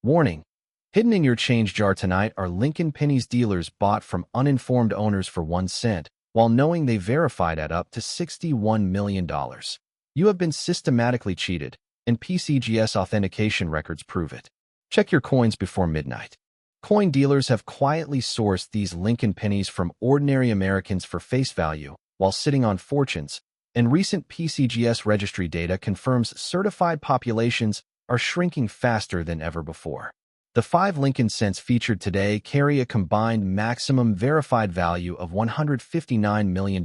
Warning: hidden in your change jar tonight are Lincoln Pennies dealers bought from uninformed owners for 1 cent, while knowing they verified at up to $61 million. You have been systematically cheated, and PCGS authentication records prove it. Check your coins before midnight. Coin dealers have quietly sourced these Lincoln Pennies from ordinary Americans for face value, while sitting on fortunes, and recent PCGS registry data confirms certified populations are shrinking faster than ever before. The 5 Lincoln cents featured today carry a combined maximum verified value of $159 million,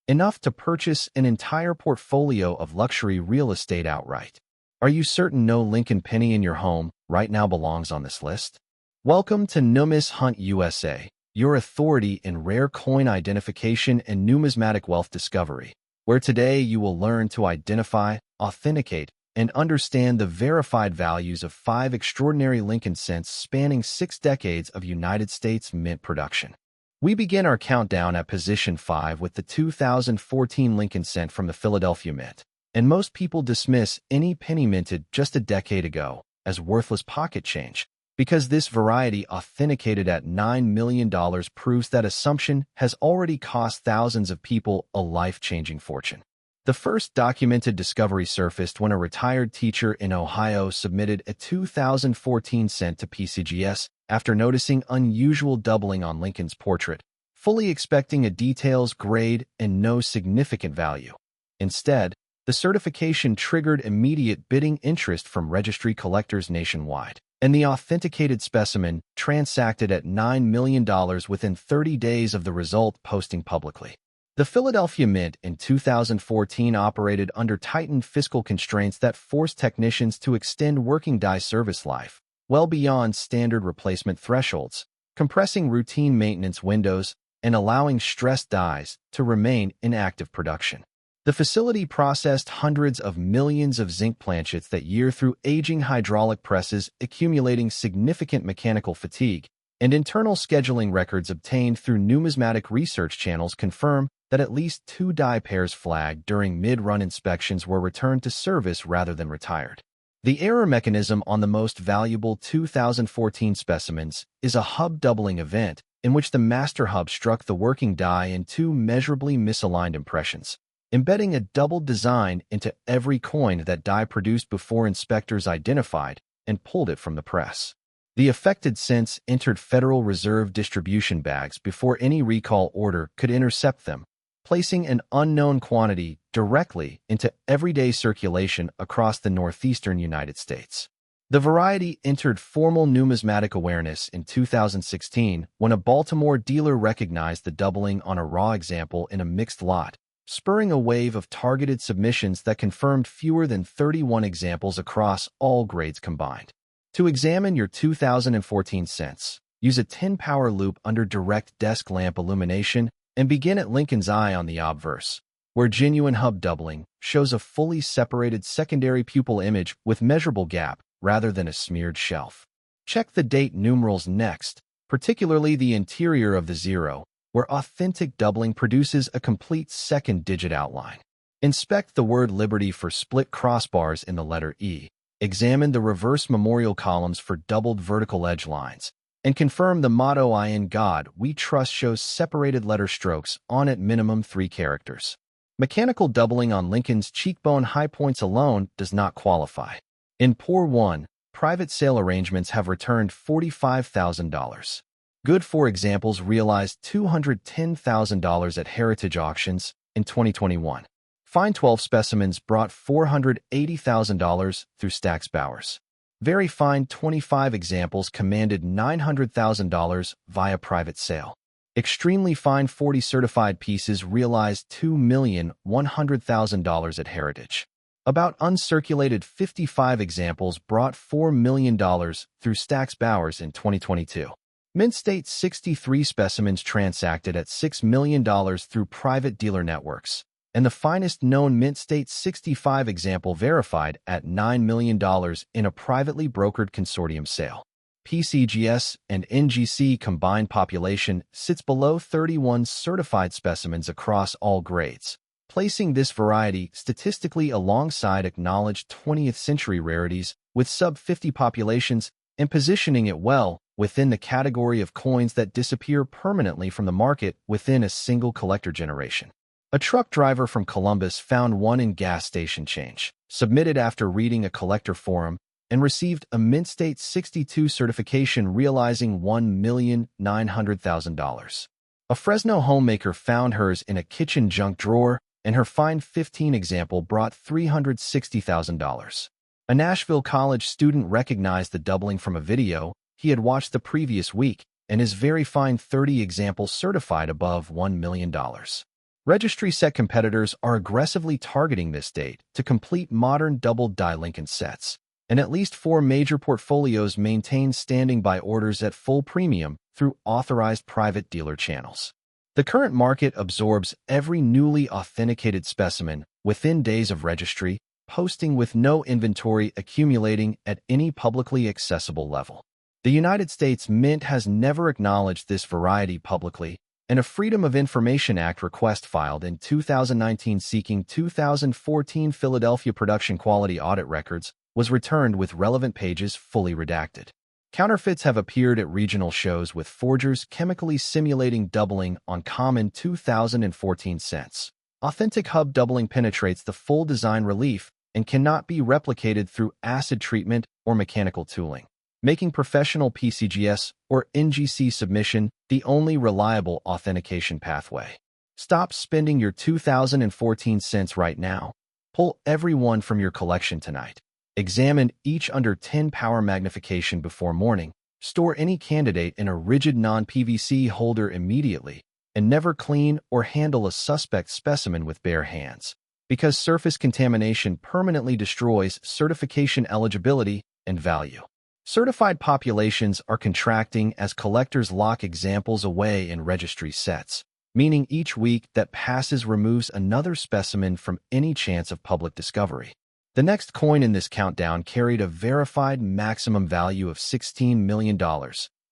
enough to purchase an entire portfolio of luxury real estate outright. Are you certain no Lincoln penny in your home right now belongs on this list? Welcome to Numis Hunt USA, your authority in rare coin identification and numismatic wealth discovery, where today you will learn to identify, authenticate, and understand the verified values of 5 extraordinary Lincoln cents spanning 6 decades of United States mint production. We begin our countdown at position 5 with the 2014 Lincoln cent from the Philadelphia Mint, and most people dismiss any penny minted just a decade ago as worthless pocket change, because this variety authenticated at $9 million proves that assumption has already cost thousands of people a life-changing fortune. The first documented discovery surfaced when a retired teacher in Ohio submitted a 2014 cent to PCGS after noticing unusual doubling on Lincoln's portrait, fully expecting a details grade and no significant value. Instead, the certification triggered immediate bidding interest from registry collectors nationwide, and the authenticated specimen transacted at $9 million within 30 days of the result posting publicly. The Philadelphia Mint in 2014 operated under tightened fiscal constraints that forced technicians to extend working die service life well beyond standard replacement thresholds, compressing routine maintenance windows and allowing stressed dies to remain in active production. The facility processed hundreds of millions of zinc planchets that year through aging hydraulic presses, accumulating significant mechanical fatigue, and internal scheduling records obtained through numismatic research channels confirm that at least 2 die pairs flagged during mid-run inspections were returned to service rather than retired. The error mechanism on the most valuable 2014 specimens is a hub doubling event in which the master hub struck the working die in 2 measurably misaligned impressions, embedding a doubled design into every coin that die produced before inspectors identified and pulled it from the press. The affected cents entered Federal Reserve distribution bags before any recall order could intercept them, placing an unknown quantity directly into everyday circulation across the northeastern United States. The variety entered formal numismatic awareness in 2016 when a Baltimore dealer recognized the doubling on a raw example in a mixed lot, spurring a wave of targeted submissions that confirmed fewer than 31 examples across all grades combined. To examine your 2014 cents, use a 10-power loop under direct desk lamp illumination and begin at Lincoln's eye on the obverse, where genuine hub doubling shows a fully separated secondary pupil image with measurable gap rather than a smeared shelf. Check the date numerals next, particularly the interior of the 0, where authentic doubling produces a complete second-digit outline. Inspect the word Liberty for split crossbars in the letter E. Examine the reverse memorial columns for doubled vertical edge lines, and confirm the motto "I in God We Trust" shows separated letter strokes on at minimum 3 characters. Mechanical doubling on Lincoln's cheekbone high points alone does not qualify. In Pour 1, private sale arrangements have returned $45,000. Good for examples realized $210,000 at heritage auctions in 2021. Fine 12 specimens brought $480,000 through Stack's Bowers. Very fine 25 examples commanded $900,000 via private sale. Extremely fine 40 certified pieces realized $2,100,000 at heritage. About uncirculated 55 examples brought $4 million through Stack's Bowers in 2022. Mint State 63 specimens transacted at $6 million through private dealer networks, and the finest known Mint State 65 example verified at $9 million in a privately brokered consortium sale. PCGS and NGC combined population sits below 31 certified specimens across all grades, placing this variety statistically alongside acknowledged 20th century rarities with sub-50 populations and positioning it well within the category of coins that disappear permanently from the market within a single collector generation. A truck driver from Columbus found one in gas station change, submitted after reading a collector forum, and received a Mint State 62 certification realizing $1,900,000. A Fresno homemaker found hers in a kitchen junk drawer, and her Find 15 example brought $360,000. A Nashville college student recognized the doubling from a video he had watched the previous week, and his very Find 30 example certified above $1 million. Registry set competitors are aggressively targeting this date to complete modern double-die Lincoln sets, and at least 4 major portfolios maintain standing by orders at full premium through authorized private dealer channels. The current market absorbs every newly authenticated specimen within days of registry, posting with no inventory accumulating at any publicly accessible level. The United States Mint has never acknowledged this variety publicly, and a Freedom of Information Act request filed in 2019 seeking 2014 Philadelphia production quality audit records was returned with relevant pages fully redacted. Counterfeits have appeared at regional shows with forgers chemically simulating doubling on common 2014 cents. Authentic hub doubling penetrates the full design relief and cannot be replicated through acid treatment or mechanical tooling, making professional PCGS or NGC submission the only reliable authentication pathway. Stop spending your 2014 cents right now. Pull every one from your collection tonight. Examine each under 10 power magnification before morning. Store any candidate in a rigid non-PVC holder immediately, and never clean or handle a suspect specimen with bare hands, because surface contamination permanently destroys certification eligibility and value. Certified populations are contracting as collectors lock examples away in registry sets, meaning each week that passes removes another specimen from any chance of public discovery. The next coin in this countdown carried a verified maximum value of $16 million,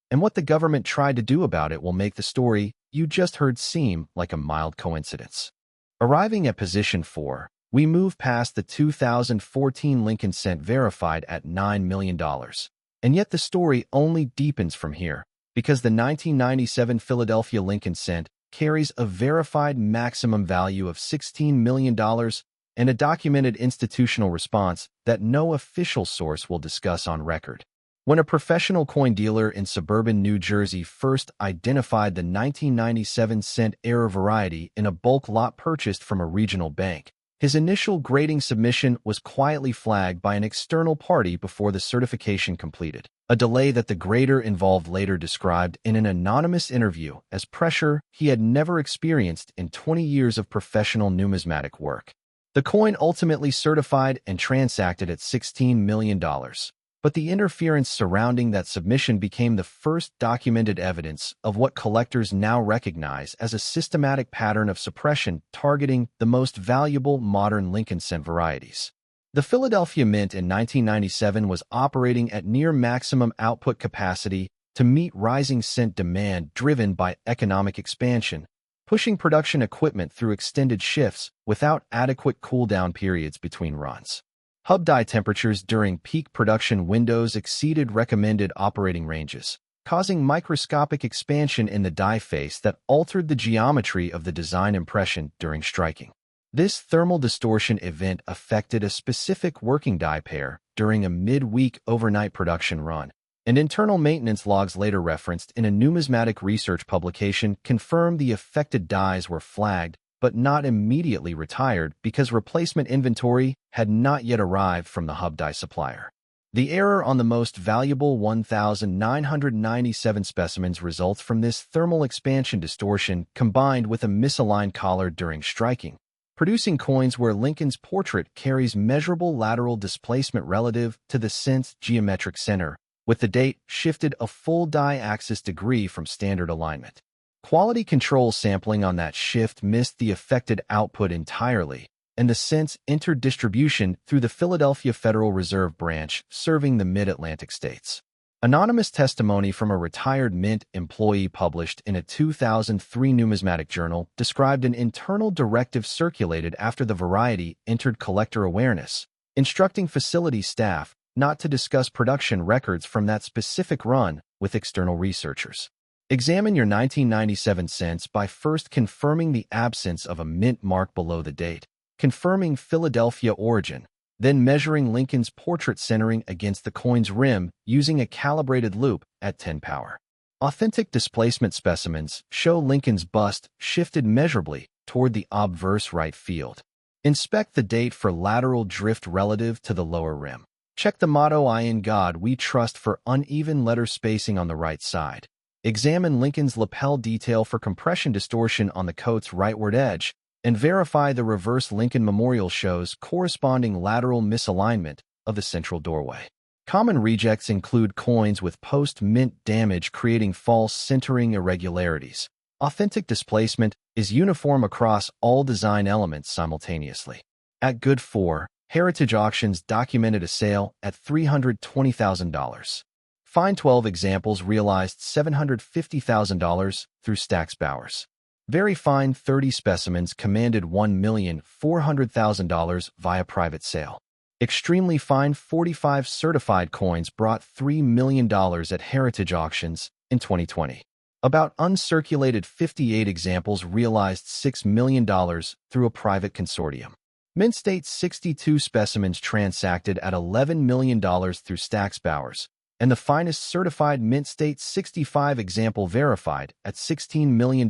and what the government tried to do about it will make the story you just heard seem like a mild coincidence. Arriving at position 4, we move past the 2014 Lincoln cent verified at $9 million. And yet the story only deepens from here, because the 1997 Philadelphia Lincoln cent carries a verified maximum value of $16 million and a documented institutional response that no official source will discuss on record. When a professional coin dealer in suburban New Jersey first identified the 1997 cent error variety in a bulk lot purchased from a regional bank, his initial grading submission was quietly flagged by an external party before the certification completed, a delay that the grader involved later described in an anonymous interview as pressure he had never experienced in 20 years of professional numismatic work. The coin ultimately certified and transacted at $16 million, but the interference surrounding that submission became the first documented evidence of what collectors now recognize as a systematic pattern of suppression targeting the most valuable modern Lincoln cent varieties. The Philadelphia Mint in 1997 was operating at near maximum output capacity to meet rising cent demand driven by economic expansion, pushing production equipment through extended shifts without adequate cool-down periods between runs. Hub die temperatures during peak production windows exceeded recommended operating ranges, causing microscopic expansion in the die face that altered the geometry of the design impression during striking. This thermal distortion event affected a specific working die pair during a mid-week overnight production run, and internal maintenance logs later referenced in a numismatic research publication confirmed the affected dies were flagged but not immediately retired because replacement inventory had not yet arrived from the hub die supplier. The error on the most valuable 1,997 specimens results from this thermal expansion distortion combined with a misaligned collar during striking, producing coins where Lincoln's portrait carries measurable lateral displacement relative to the cent's geometric center, with the date shifted a full die axis degree from standard alignment. Quality control sampling on that shift missed the affected output entirely, and the cents entered distribution through the Philadelphia Federal Reserve branch serving the Mid-Atlantic states. Anonymous testimony from a retired Mint employee published in a 2003 numismatic journal described an internal directive circulated after the variety entered collector awareness, instructing facility staff not to discuss production records from that specific run with external researchers. Examine your 1997 cents by first confirming the absence of a mint mark below the date, confirming Philadelphia origin, then measuring Lincoln's portrait centering against the coin's rim using a calibrated loop at 10 power. Authentic displacement specimens show Lincoln's bust shifted measurably toward the obverse right field. Inspect the date for lateral drift relative to the lower rim. Check the motto "In God We Trust" for uneven letter spacing on the right side. Examine Lincoln's lapel detail for compression distortion on the coat's rightward edge, and verify the reverse Lincoln Memorial shows corresponding lateral misalignment of the central doorway. Common rejects include coins with post-mint damage creating false centering irregularities. Authentic displacement is uniform across all design elements simultaneously. At Good 4, Heritage Auctions documented a sale at $320,000. Fine 12 examples realized $750,000 through Stack's Bowers. Very fine 30 specimens commanded $1,400,000 via private sale. Extremely fine 45 certified coins brought $3 million at Heritage Auctions in 2020. About uncirculated 58 examples realized $6 million through a private consortium. Mint State 62 specimens transacted at $11 million through Stack's Bowers, and the finest certified Mint State 65 example verified at $16 million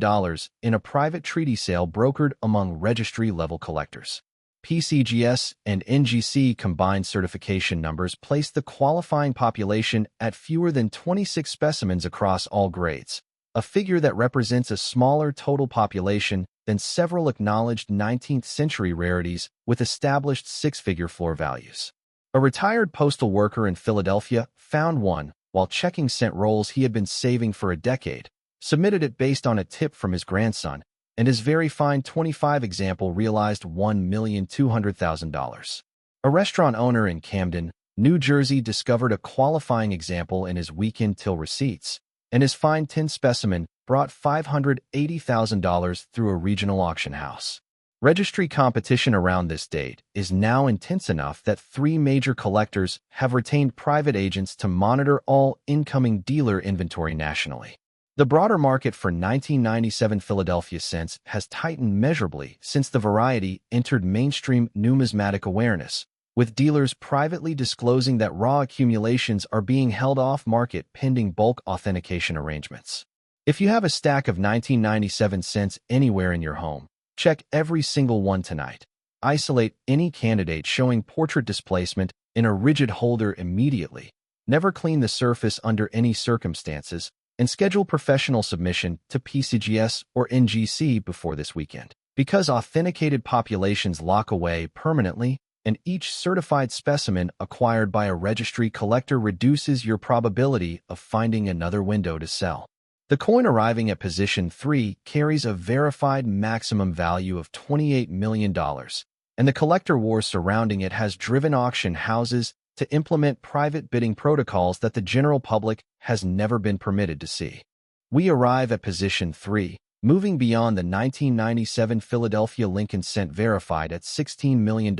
in a private treaty sale brokered among registry-level collectors. PCGS and NGC combined certification numbers placed the qualifying population at fewer than 26 specimens across all grades, a figure that represents a smaller total population than several acknowledged 19th-century rarities with established six-figure floor values. A retired postal worker in Philadelphia found one while checking cent rolls he had been saving for a decade, submitted it based on a tip from his grandson, and his very fine 25 example realized $1,200,000. A restaurant owner in Camden, New Jersey discovered a qualifying example in his weekend till receipts, and his fine 10 specimen brought $580,000 through a regional auction house. Registry competition around this date is now intense enough that 3 major collectors have retained private agents to monitor all incoming dealer inventory nationally. The broader market for 1997 Philadelphia cents has tightened measurably since the variety entered mainstream numismatic awareness, with dealers privately disclosing that raw accumulations are being held off-market pending bulk authentication arrangements. If you have a stack of 1997 cents anywhere in your home, check every single one tonight. Isolate any candidate showing portrait displacement in a rigid holder immediately. Never clean the surface under any circumstances, and schedule professional submission to PCGS or NGC before this weekend. Because authenticated populations lock away permanently, and each certified specimen acquired by a registry collector reduces your probability of finding another window to sell. The coin arriving at position 3 carries a verified maximum value of $28 million, and the collector war surrounding it has driven auction houses to implement private bidding protocols that the general public has never been permitted to see. We arrive at position 3, moving beyond the 1997 Philadelphia Lincoln cent verified at $16 million,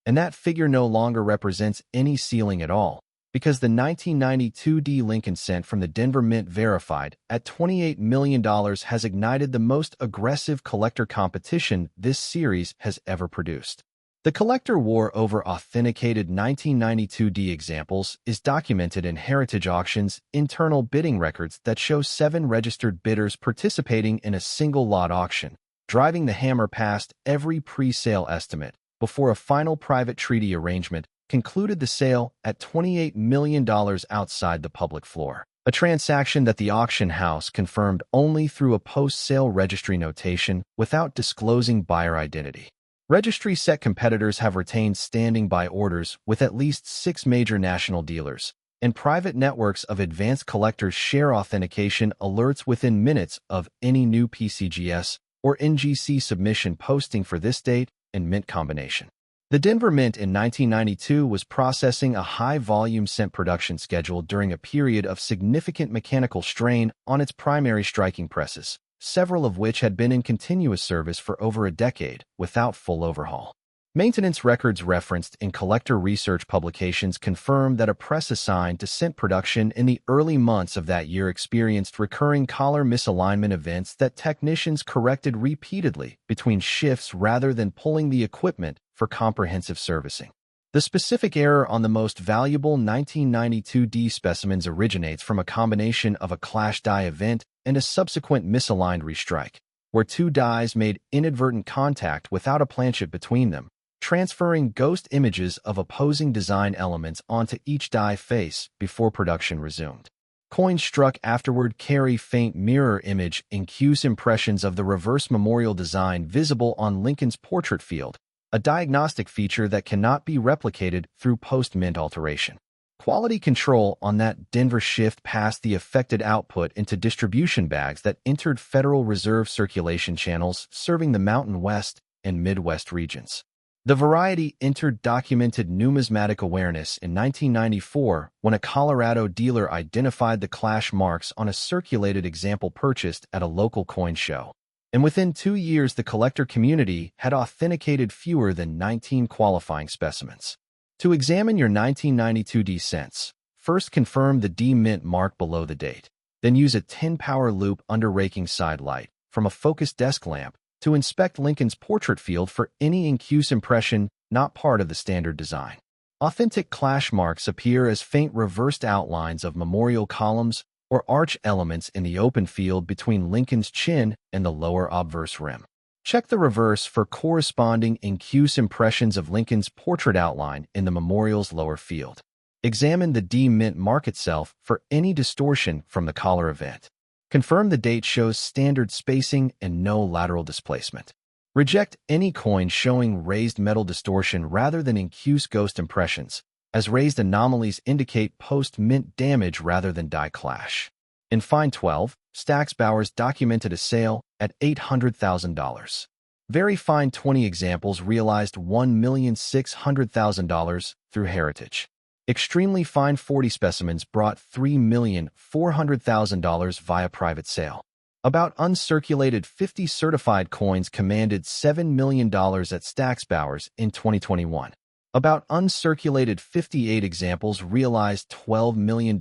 and that figure no longer represents any ceiling at all, because the 1992 D Lincoln cent from the Denver Mint verified at $28 million has ignited the most aggressive collector competition this series has ever produced. The collector war over authenticated 1992 D examples is documented in Heritage Auctions' internal bidding records that show 7 registered bidders participating in a single lot auction, driving the hammer past every pre-sale estimate before a final private treaty arrangement concluded the sale at $28 million outside the public floor, a transaction that the auction house confirmed only through a post-sale registry notation without disclosing buyer identity. Registry set competitors have retained standing by orders with at least 6 major national dealers, and private networks of advanced collectors share authentication alerts within minutes of any new PCGS or NGC submission posting for this date and mint combination. The Denver Mint in 1992 was processing a high-volume cent production schedule during a period of significant mechanical strain on its primary striking presses, several of which had been in continuous service for over a decade without full overhaul. Maintenance records referenced in collector research publications confirm that a press assigned to cent production in the early months of that year experienced recurring collar misalignment events that technicians corrected repeatedly between shifts rather than pulling the equipment for comprehensive servicing. The specific error on the most valuable 1992D specimens originates from a combination of a clash die event and a subsequent misaligned restrike, where two dies made inadvertent contact without a planchet between them, transferring ghost images of opposing design elements onto each die face before production resumed. Coins struck afterward carry faint mirror image incuse impressions of the reverse memorial design visible on Lincoln's portrait field, a diagnostic feature that cannot be replicated through post-mint alteration. Quality control on that Denver shift passed the affected output into distribution bags that entered Federal Reserve circulation channels serving the Mountain West and Midwest regions. The variety entered documented numismatic awareness in 1994 when a Colorado dealer identified the clash marks on a circulated example purchased at a local coin show. And within 2 years, the collector community had authenticated fewer than 19 qualifying specimens. To examine your 1992D cents, first confirm the D mint mark below the date. Then use a 10-power loop under raking side light from a focused desk lamp to inspect Lincoln's portrait field for any incuse impression not part of the standard design. Authentic clash marks appear as faint reversed outlines of memorial columns or arch elements in the open field between Lincoln's chin and the lower obverse rim. Check the reverse for corresponding incuse impressions of Lincoln's portrait outline in the memorial's lower field. Examine the D mint mark itself for any distortion from the collar event. Confirm the date shows standard spacing and no lateral displacement. Reject any coin showing raised metal distortion rather than incuse ghost impressions, as raised anomalies indicate post-mint damage rather than die clash. In Find 12, Stax Bowers documented a sale at $800,000. Very fine 20 examples realized $1,600,000 through Heritage. Extremely fine 40 specimens brought $3,400,000 via private sale. About uncirculated 50 certified coins commanded $7 million at Stax Bowers in 2021. About uncirculated 58 examples realized $12 million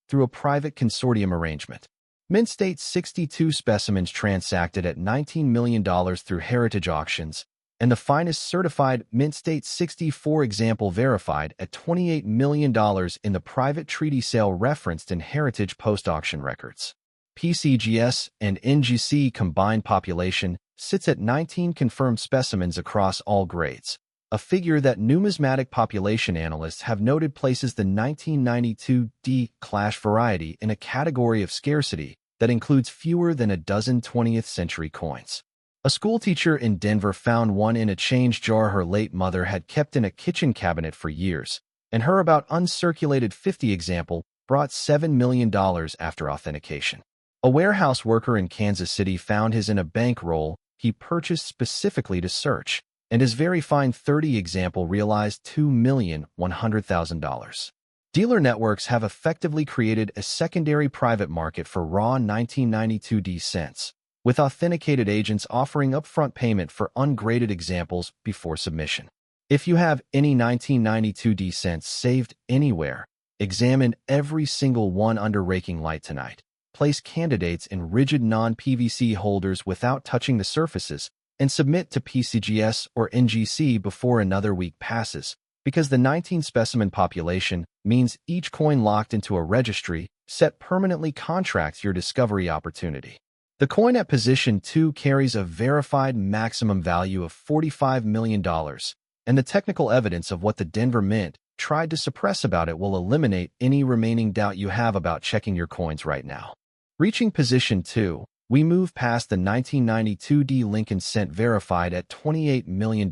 through a private consortium arrangement. Mint State 62 specimens transacted at $19 million through Heritage auctions, and the finest certified Mint State 64 example verified at $28 million in the private treaty sale referenced in Heritage post-auction records. PCGS and NGC combined population sits at 19 confirmed specimens across all grades, a figure that numismatic population analysts have noted places the 1992D clash variety in a category of scarcity that includes fewer than a dozen 20th century coins. A schoolteacher in Denver found one in a change jar her late mother had kept in a kitchen cabinet for years, and her about uncirculated 50 example brought $7 million after authentication. A warehouse worker in Kansas City found his in a bankroll he purchased specifically to search, and his very fine 30 example realized $2,100,000. Dealer networks have effectively created a secondary private market for raw 1992D cents, with authenticated agents offering upfront payment for ungraded examples before submission. If you have any 1992D cents saved anywhere, examine every single one under raking light tonight. Place candidates in rigid non-PVC holders without touching the surfaces, and submit to PCGS or NGC before another week passes, because the 19 specimen population means each coin locked into a registry set permanently contracts your discovery opportunity. The coin at position 2 carries a verified maximum value of $45 million, and the technical evidence of what the Denver Mint tried to suppress about it will eliminate any remaining doubt you have about checking your coins right now. Reaching position 2, we move past the 1992D Lincoln cent verified at $28 million,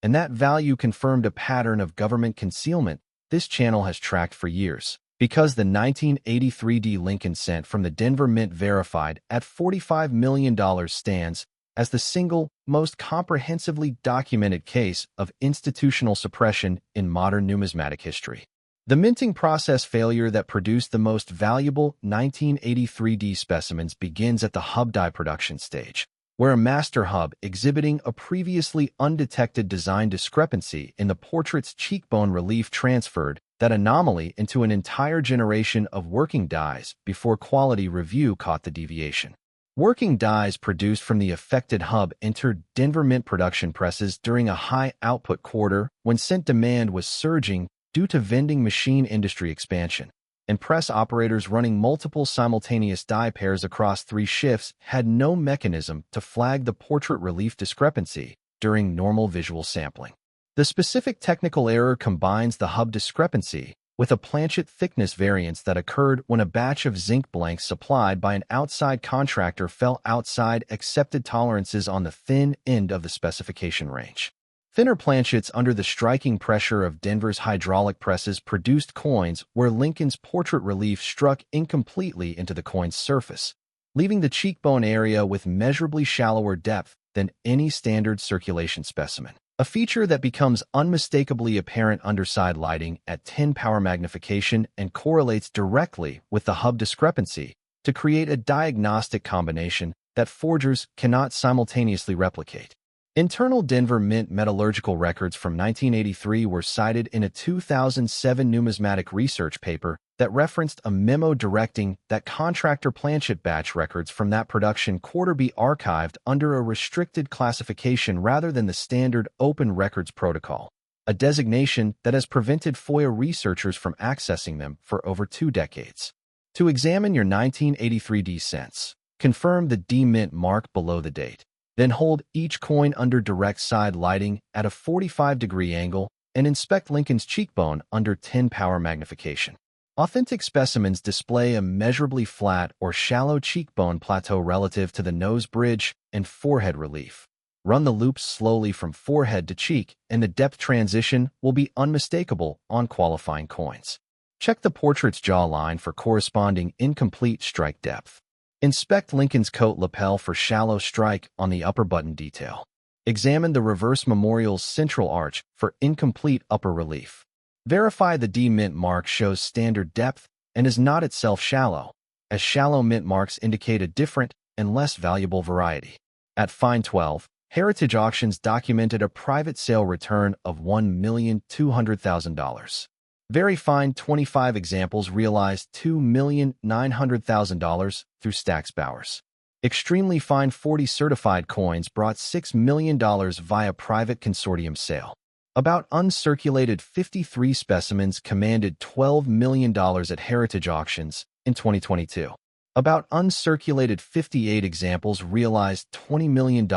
and that value confirmed a pattern of government concealment this channel has tracked for years, because the 1983D Lincoln cent from the Denver Mint verified at $45 million stands as the single most comprehensively documented case of institutional suppression in modern numismatic history. The minting process failure that produced the most valuable 1983D specimens begins at the hub die production stage. where a master hub exhibiting a previously undetected design discrepancy in the portrait's cheekbone relief transferred that anomaly into an entire generation of working dies before quality review caught the deviation. Working dies produced from the affected hub entered Denver Mint production presses during a high-output quarter when cent demand was surging due to vending machine industry expansion, and press operators running multiple simultaneous die pairs across 3 shifts had no mechanism to flag the portrait relief discrepancy during normal visual sampling. The specific technical error combines the hub discrepancy with a planchet thickness variance that occurred when a batch of zinc blanks supplied by an outside contractor fell outside accepted tolerances on the thin end of the specification range. Thinner planchets under the striking pressure of Denver's hydraulic presses produced coins where Lincoln's portrait relief struck incompletely into the coin's surface, leaving the cheekbone area with measurably shallower depth than any standard circulation specimen. A feature that becomes unmistakably apparent underside lighting at 10 power magnification and correlates directly with the hub discrepancy to create a diagnostic combination that forgers cannot simultaneously replicate. Internal Denver Mint metallurgical records from 1983 were cited in a 2007 Numismatic research paper that referenced a memo directing that contractor planchet batch records from that production quarter be archived under a restricted classification rather than the standard Open Records Protocol, a designation that has prevented FOIA researchers from accessing them for over 2 decades. To examine your 1983 D cents, confirm the D Mint mark below the date. Then hold each coin under direct side lighting at a 45-degree angle and inspect Lincoln's cheekbone under 10 power magnification. Authentic specimens display a measurably flat or shallow cheekbone plateau relative to the nose bridge and forehead relief. Run the loops slowly from forehead to cheek, and the depth transition will be unmistakable on qualifying coins. Check the portrait's jawline for corresponding incomplete strike depth. Inspect Lincoln's coat lapel for shallow strike on the upper button detail. Examine the reverse memorial's central arch for incomplete upper relief. Verify the D Mint mark shows standard depth and is not itself shallow, as shallow mint marks indicate a different and less valuable variety. At Fine 12, Heritage Auctions documented a private sale return of $1,200,000. Very fine 25 examples realized $2,900,000 through Stax Bowers. Extremely fine 40 certified coins brought $6 million via private consortium sale. About uncirculated 53 specimens commanded $12 million at Heritage Auctions in 2022. About uncirculated 58 examples realized $20 million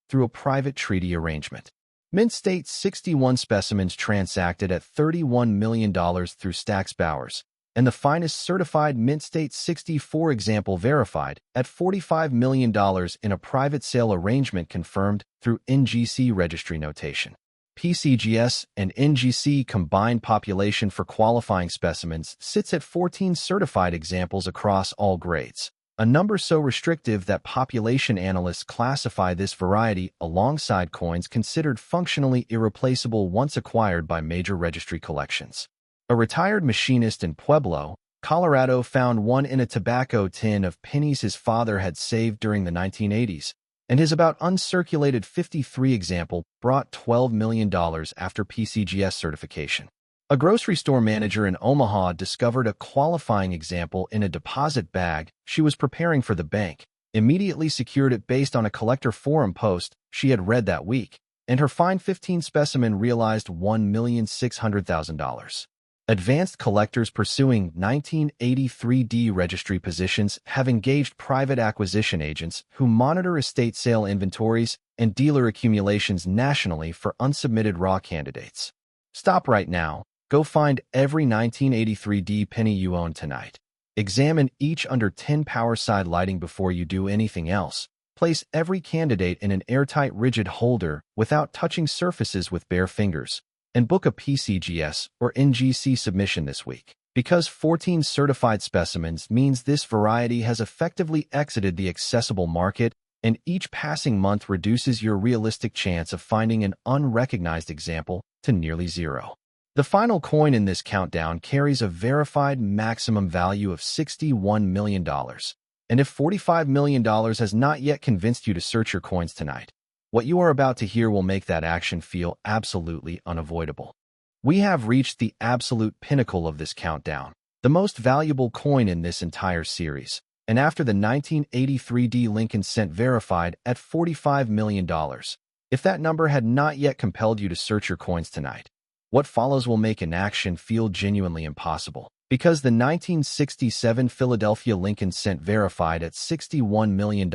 through a private treaty arrangement. Mint State 61 specimens transacted at $31 million through Stax Bowers, and the finest certified Mint State 64 example verified at $45 million in a private sale arrangement confirmed through NGC registry notation. PCGS and NGC combined population for qualifying specimens sits at 14 certified examples across all grades, a number so restrictive that population analysts classify this variety alongside coins considered functionally irreplaceable once acquired by major registry collections. A retired machinist in Pueblo, Colorado found one in a tobacco tin of pennies his father had saved during the 1980s, and his about uncirculated 53 example brought $12 million after PCGS certification. A grocery store manager in Omaha discovered a qualifying example in a deposit bag she was preparing for the bank, immediately secured it based on a collector forum post she had read that week, and her fine 15 specimen realized $1,600,000. Advanced collectors pursuing 1983D registry positions have engaged private acquisition agents who monitor estate sale inventories and dealer accumulations nationally for unsubmitted raw candidates. Stop right now. Go find every 1983D penny you own tonight. Examine each under 10 power side lighting before you do anything else. Place every candidate in an airtight rigid holder without touching surfaces with bare fingers, and book a PCGS or NGC submission this week. Because 14 certified specimens means this variety has effectively exited the accessible market, and each passing month reduces your realistic chance of finding an unrecognized example to nearly zero. The final coin in this countdown carries a verified maximum value of $61 million. And if $45 million has not yet convinced you to search your coins tonight, what you are about to hear will make that action feel absolutely unavoidable. We have reached the absolute pinnacle of this countdown, the most valuable coin in this entire series, and after the 1983 D Lincoln Cent verified at $45 million, if that number had not yet compelled you to search your coins tonight, what follows will make an action feel genuinely impossible. Because the 1967 Philadelphia Lincoln Cent verified at $61 million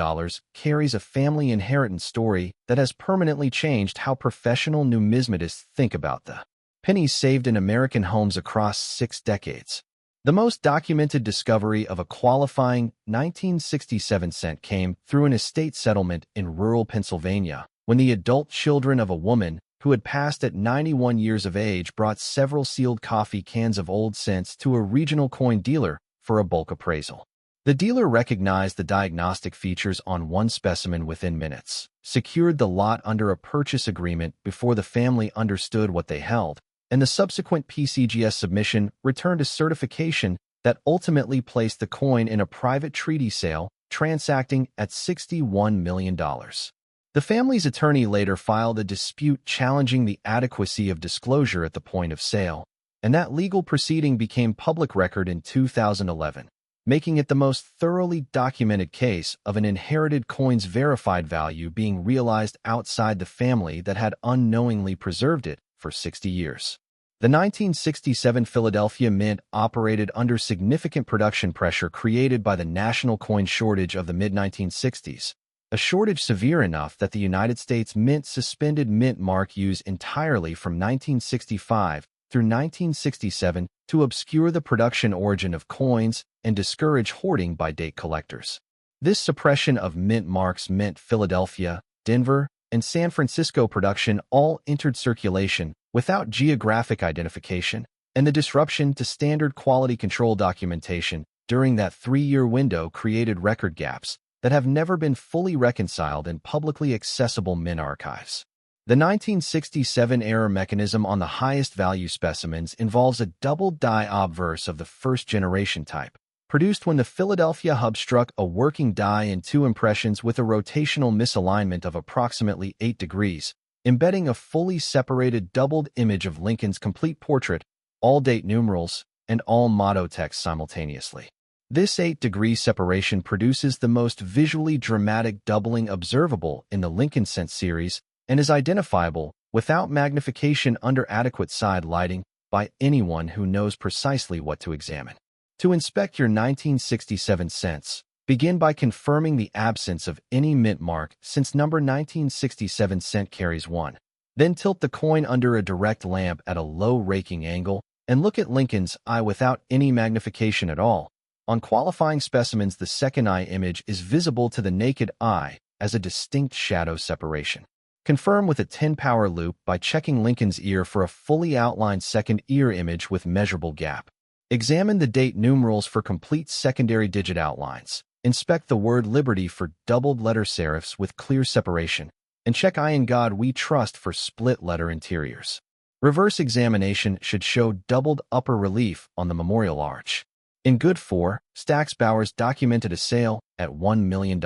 carries a family inheritance story that has permanently changed how professional numismatists think about the pennies saved in American homes across 6 decades. The most documented discovery of a qualifying 1967 cent came through an estate settlement in rural Pennsylvania, when the adult children of a woman who had passed at 91 years of age brought several sealed coffee cans of old cents to a regional coin dealer for a bulk appraisal. The dealer recognized the diagnostic features on one specimen within minutes, secured the lot under a purchase agreement before the family understood what they held, and the subsequent PCGS submission returned a certification that ultimately placed the coin in a private treaty sale, transacting at $61 million. The family's attorney later filed a dispute challenging the adequacy of disclosure at the point of sale, and that legal proceeding became public record in 2011, making it the most thoroughly documented case of an inherited coin's verified value being realized outside the family that had unknowingly preserved it for 60 years. The 1967 Philadelphia Mint operated under significant production pressure created by the national coin shortage of the mid-1960s. A shortage severe enough that the United States Mint suspended mint mark use entirely from 1965 through 1967 to obscure the production origin of coins and discourage hoarding by date collectors. This suppression of mint marks meant Philadelphia, Denver, and San Francisco production all entered circulation without geographic identification, and the disruption to standard quality control documentation during that 3-year window created record gaps that have never been fully reconciled in publicly accessible mint archives. The 1967 error mechanism on the highest value specimens involves a double die obverse of the first-generation type, produced when the Philadelphia hub struck a working die in 2 impressions with a rotational misalignment of approximately 8 degrees, embedding a fully separated doubled image of Lincoln's complete portrait, all date numerals, and all motto text simultaneously. This 8-degree separation produces the most visually dramatic doubling observable in the Lincoln Cent series and is identifiable without magnification under adequate side lighting by anyone who knows precisely what to examine. To inspect your 1967 cents, begin by confirming the absence of any mint mark since number 1967 cent carries one. Then tilt the coin under a direct lamp at a low raking angle and look at Lincoln's eye without any magnification at all. On qualifying specimens, the second eye image is visible to the naked eye as a distinct shadow separation. Confirm with a 10-power loop by checking Lincoln's ear for a fully outlined second ear image with measurable gap. Examine the date numerals for complete secondary digit outlines. Inspect the word Liberty for doubled letter serifs with clear separation, and check I in God We Trust for split letter interiors. Reverse examination should show doubled upper relief on the memorial arch. In good 4, Stax Bowers documented a sale at $1 million.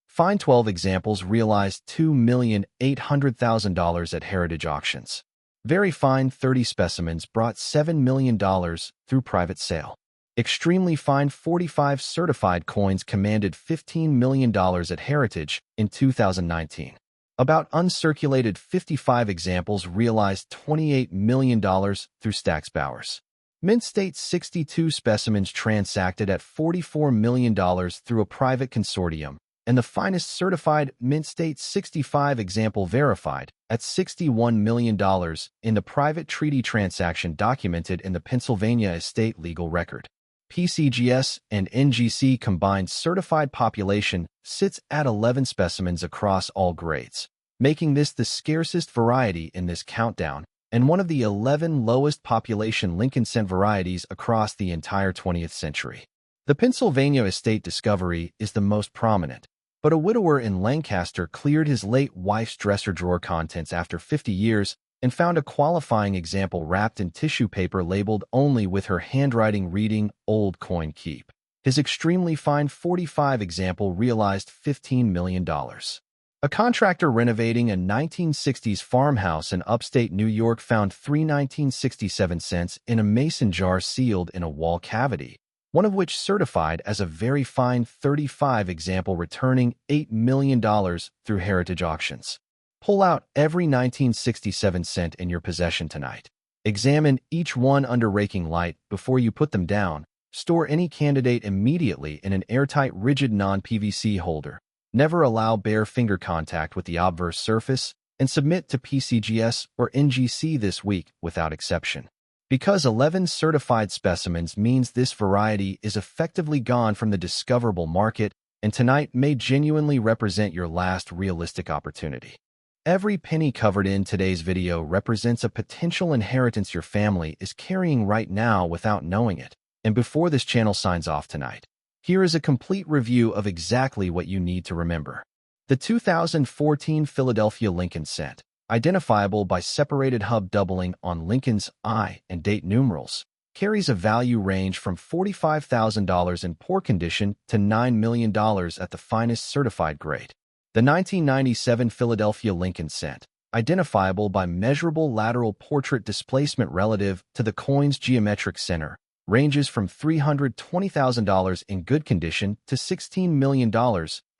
Find 12 examples realized $2,800,000 at heritage auctions. Very fine 30 specimens brought $7 million through private sale. Extremely fine 45 certified coins commanded $15 million at heritage in 2019. About uncirculated 55 examples realized $28 million through Stax Bowers. Mint State 62 specimens transacted at $44 million through a private consortium, and the finest certified Mint State 65 example verified at $61 million in the private treaty transaction documented in the Pennsylvania Estate Legal Record. PCGS and NGC combined certified population sits at 11 specimens across all grades, making this the scarcest variety in this countdown and one of the 11 lowest population Lincoln Cent varieties across the entire 20th century. The Pennsylvania estate discovery is the most prominent, but a widower in Lancaster cleared his late wife's dresser drawer contents after 50 years and found a qualifying example wrapped in tissue paper labeled only with her handwriting reading Old Coin Keep. His extremely fine 45 example realized $15 million. A contractor renovating a 1960s farmhouse in upstate New York found 3 cents in a mason jar sealed in a wall cavity, one of which certified as a very fine 35 example returning $8 million through heritage auctions. Pull out every 1967 cent in your possession tonight. Examine each one under raking light before you put them down. Store any candidate immediately in an airtight, rigid non-PVC holder. Never allow bare finger contact with the obverse surface, and submit to PCGS or NGC this week without exception. Because 11 certified specimens means this variety is effectively gone from the discoverable market, and tonight may genuinely represent your last realistic opportunity. Every penny covered in today's video represents a potential inheritance your family is carrying right now without knowing it. And before this channel signs off tonight, here is a complete review of exactly what you need to remember. The 2014 Philadelphia Lincoln cent, identifiable by separated hub doubling on Lincoln's I and date numerals, carries a value range from $45,000 in poor condition to $9 million at the finest certified grade. The 1997 Philadelphia Lincoln cent, identifiable by measurable lateral portrait displacement relative to the coin's geometric center, ranges from $320,000 in good condition to $16 million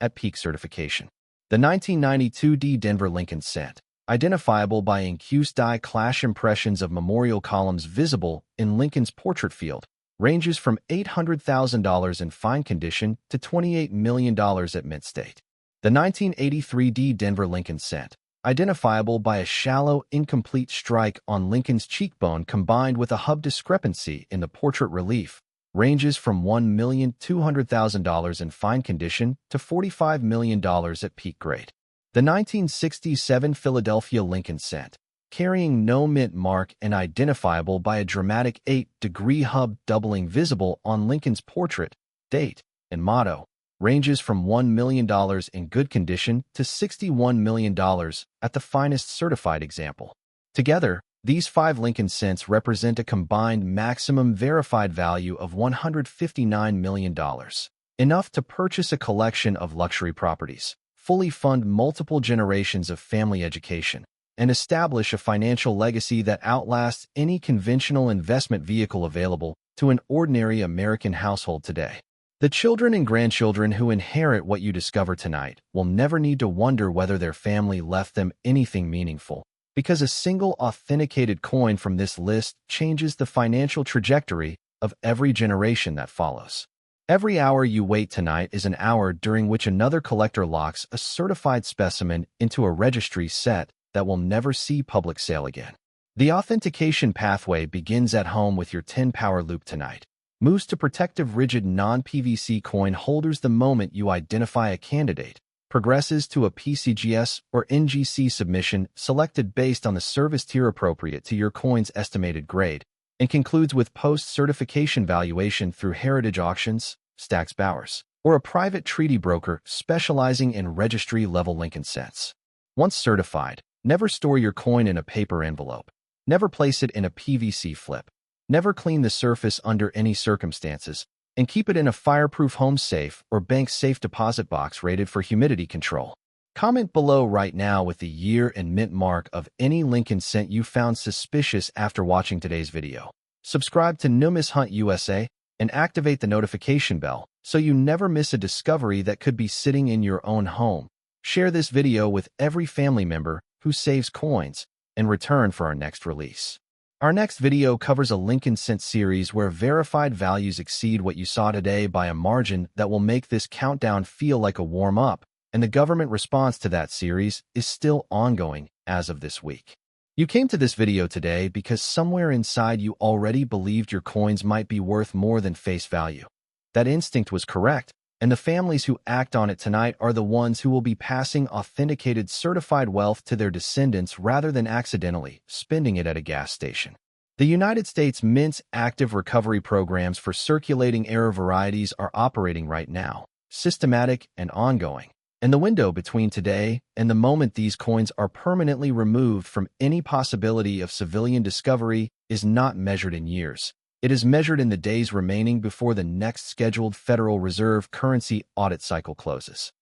at peak certification. The 1992 D Denver Lincoln cent, identifiable by incused die clash impressions of memorial columns visible in Lincoln's portrait field, ranges from $800,000 in fine condition to $28 million at mint state. The 1983 D Denver Lincoln cent, identifiable by a shallow, incomplete strike on Lincoln's cheekbone combined with a hub discrepancy in the portrait relief, ranges from $1,200,000 in fine condition to $45 million at peak grade. The 1967 Philadelphia Lincoln cent, carrying no mint mark and identifiable by a dramatic 8-degree hub doubling visible on Lincoln's portrait, date, and motto, ranges from $1 million in good condition to $61 million at the finest certified example. Together, these 5 Lincoln cents represent a combined maximum verified value of $159 million, enough to purchase a collection of luxury properties, fully fund multiple generations of family education, and establish a financial legacy that outlasts any conventional investment vehicle available to an ordinary American household today. The children and grandchildren who inherit what you discover tonight will never need to wonder whether their family left them anything meaningful, because a single authenticated coin from this list changes the financial trajectory of every generation that follows. Every hour you wait tonight is an hour during which another collector locks a certified specimen into a registry set that will never see public sale again. The authentication pathway begins at home with your 10-power loop tonight. Moves to protective rigid non-PVC coin holders the moment you identify a candidate, progresses to a PCGS or NGC submission selected based on the service tier appropriate to your coin's estimated grade, and concludes with post-certification valuation through heritage auctions, Stack's Bowers, or a private treaty broker specializing in registry-level Lincoln cents. Once certified, never store your coin in a paper envelope. Never place it in a PVC flip. Never clean the surface under any circumstances, and keep it in a fireproof home safe or bank safe deposit box rated for humidity control. Comment below right now with the year and mint mark of any Lincoln cent you found suspicious after watching today's video. Subscribe to Numis Hunt USA and activate the notification bell so you never miss a discovery that could be sitting in your own home. Share this video with every family member who saves coins in return for our next release. Our next video covers a Lincoln cent series where verified values exceed what you saw today by a margin that will make this countdown feel like a warm-up, and the government response to that series is still ongoing as of this week. You came to this video today because somewhere inside you already believed your coins might be worth more than face value. That instinct was correct, and the families who act on it tonight are the ones who will be passing authenticated certified wealth to their descendants rather than accidentally spending it at a gas station. The United States Mint's active recovery programs for circulating error varieties are operating right now, systematic and ongoing, and the window between today and the moment these coins are permanently removed from any possibility of civilian discovery is not measured in years. It is measured in the days remaining before the next scheduled Federal Reserve currency audit cycle closes.